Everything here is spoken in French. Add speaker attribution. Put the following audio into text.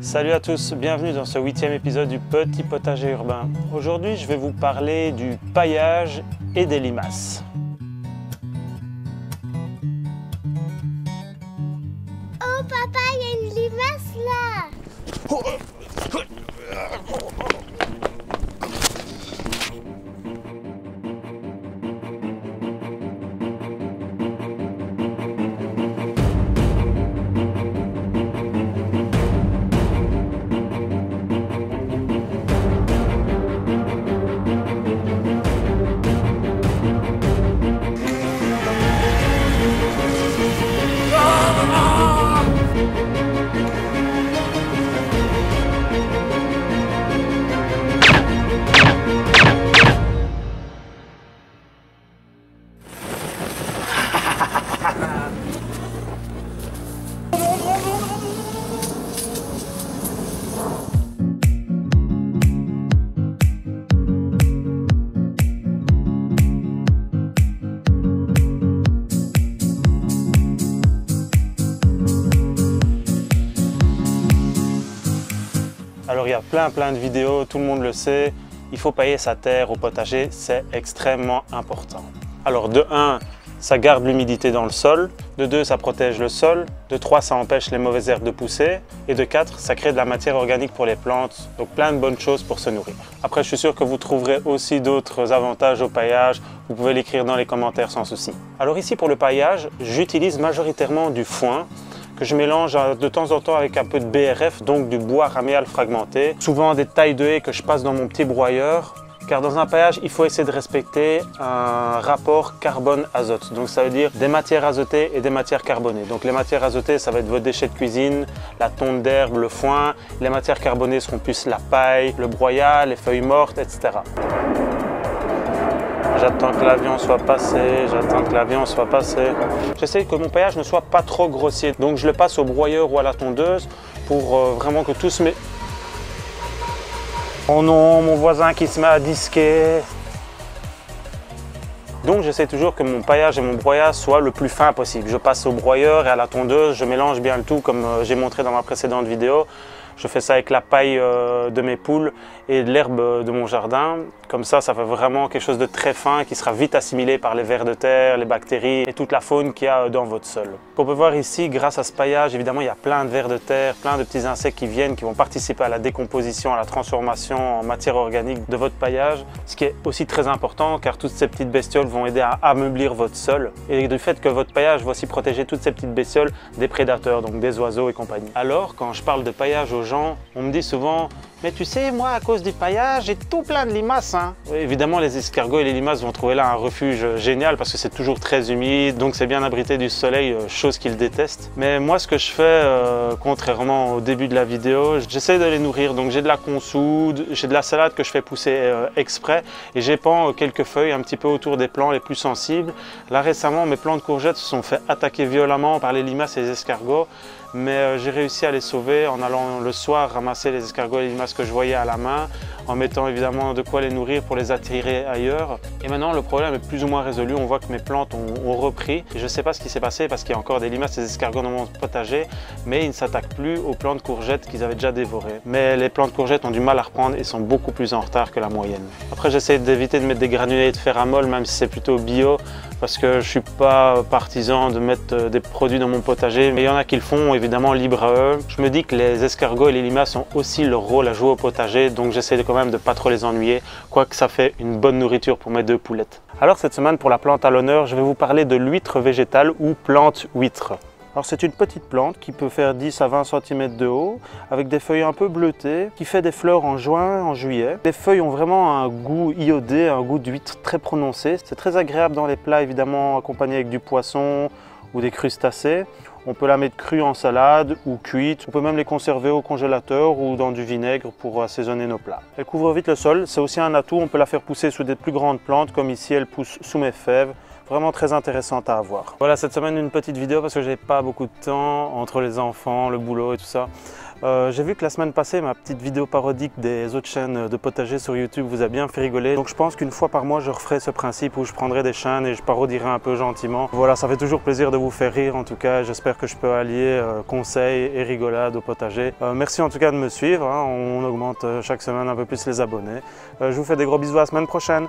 Speaker 1: Salut à tous, bienvenue dans ce 8e épisode du Petit Potager Urbain. Aujourd'hui, je vais vous parler du paillage et des limaces.
Speaker 2: Oh papa, il y a une limace là!
Speaker 1: Alors il y a plein de vidéos, tout le monde le sait, il faut pailler sa terre au potager, c'est extrêmement important. Alors de 1, ça garde l'humidité dans le sol, de 2, ça protège le sol, de 3, ça empêche les mauvaises herbes de pousser, et de 4, ça crée de la matière organique pour les plantes, donc plein de bonnes choses pour se nourrir. Après, je suis sûr que vous trouverez aussi d'autres avantages au paillage, vous pouvez l'écrire dans les commentaires sans souci. Alors ici pour le paillage, j'utilise majoritairement du foin, que je mélange de temps en temps avec un peu de BRF, donc du bois raméal fragmenté. Souvent des tailles de haies que je passe dans mon petit broyeur, car dans un paillage, il faut essayer de respecter un rapport carbone-azote. Donc ça veut dire des matières azotées et des matières carbonées. Donc les matières azotées, ça va être vos déchets de cuisine, la tonte d'herbe, le foin. Les matières carbonées seront plus la paille, le broyat, les feuilles mortes, etc. J'attends que l'avion soit passé, J'essaie que mon paillage ne soit pas trop grossier. Donc je le passe au broyeur ou à la tondeuse pour vraiment que tout se met... Oh non, mon voisin qui se met à disquer. Donc j'essaie toujours que mon paillage et mon broyat soient le plus fin possible. Je passe au broyeur et à la tondeuse, je mélange bien le tout comme j'ai montré dans ma précédente vidéo. Je fais ça avec la paille de mes poules et de l'herbe de mon jardin. Comme ça fait vraiment quelque chose de très fin qui sera vite assimilé par les vers de terre, les bactéries et toute la faune qu'il y a dans votre sol. On peut voir ici, grâce à ce paillage, évidemment, il y a plein de vers de terre, plein de petits insectes qui viennent, qui vont participer à la décomposition, à la transformation en matière organique de votre paillage. Ce qui est aussi très important car toutes ces petites bestioles vont aider à ameublir votre sol. Et du fait que votre paillage va aussi protéger toutes ces petites bestioles des prédateurs, donc des oiseaux et compagnie. Alors, quand je parle de paillage aux gens, on me dit souvent « Mais tu sais, moi, à cause du paillage, j'ai tout plein de limaces. Hein. » Évidemment, les escargots et les limaces vont trouver là un refuge génial parce que c'est toujours très humide, donc c'est bien abrité du soleil, chose qu'ils détestent. Mais moi, ce que je fais, contrairement au début de la vidéo, j'essaie de les nourrir. Donc j'ai de la consoude, j'ai de la salade que je fais pousser exprès et j'épand quelques feuilles un petit peu autour des plants les plus sensibles. Là, récemment, mes plants de courgettes se sont fait attaquer violemment par les limaces et les escargots. Mais j'ai réussi à les sauver en allant le soir ramasser les escargots et les limaces que je voyais à la main, en mettant évidemment de quoi les nourrir pour les attirer ailleurs. Et maintenant le problème est plus ou moins résolu, on voit que mes plantes ont repris. Et je ne sais pas ce qui s'est passé parce qu'il y a encore des limaces et des escargots dans mon potager, mais ils ne s'attaquent plus aux plants de courgettes qu'ils avaient déjà dévorés. Mais les plants de courgettes ont du mal à reprendre et sont beaucoup plus en retard que la moyenne. Après j'essaie d'éviter de mettre des granulés de ferramol, même si c'est plutôt bio, parce que je ne suis pas partisan de mettre des produits dans mon potager, mais il y en a qui le font, évidemment libre à eux. Je me dis que les escargots et les limaces ont aussi leur rôle à jouer au potager, donc j'essaie quand même de ne pas trop les ennuyer, quoique ça fait une bonne nourriture pour mes 2 poulettes. Alors cette semaine, pour la plante à l'honneur, je vais vous parler de l'huître végétale ou plante huître. Alors c'est une petite plante qui peut faire 10 à 20 cm de haut, avec des feuilles un peu bleutées, qui fait des fleurs en juin, en juillet. Les feuilles ont vraiment un goût iodé, un goût d'huître très prononcé. C'est très agréable dans les plats, évidemment accompagné avec du poisson ou des crustacés. On peut la mettre crue en salade ou cuite. On peut même les conserver au congélateur ou dans du vinaigre pour assaisonner nos plats. Elle couvre vite le sol, c'est aussi un atout. On peut la faire pousser sous des plus grandes plantes, comme ici elle pousse sous mes fèves. Vraiment très intéressante à avoir. Voilà, cette semaine une petite vidéo parce que j'ai pas beaucoup de temps entre les enfants, le boulot et tout ça. J'ai vu que la semaine passée, ma petite vidéo parodique des autres chaînes de potager sur YouTube vous a bien fait rigoler. Donc je pense qu'une fois par mois, je referai ce principe où je prendrai des chaînes et je parodierai un peu gentiment. Voilà, ça fait toujours plaisir de vous faire rire en tout cas. J'espère que je peux allier conseils et rigolade au potager. Merci en tout cas de me suivre, hein. On augmente chaque semaine un peu plus les abonnés. Je vous fais des gros bisous à la semaine prochaine.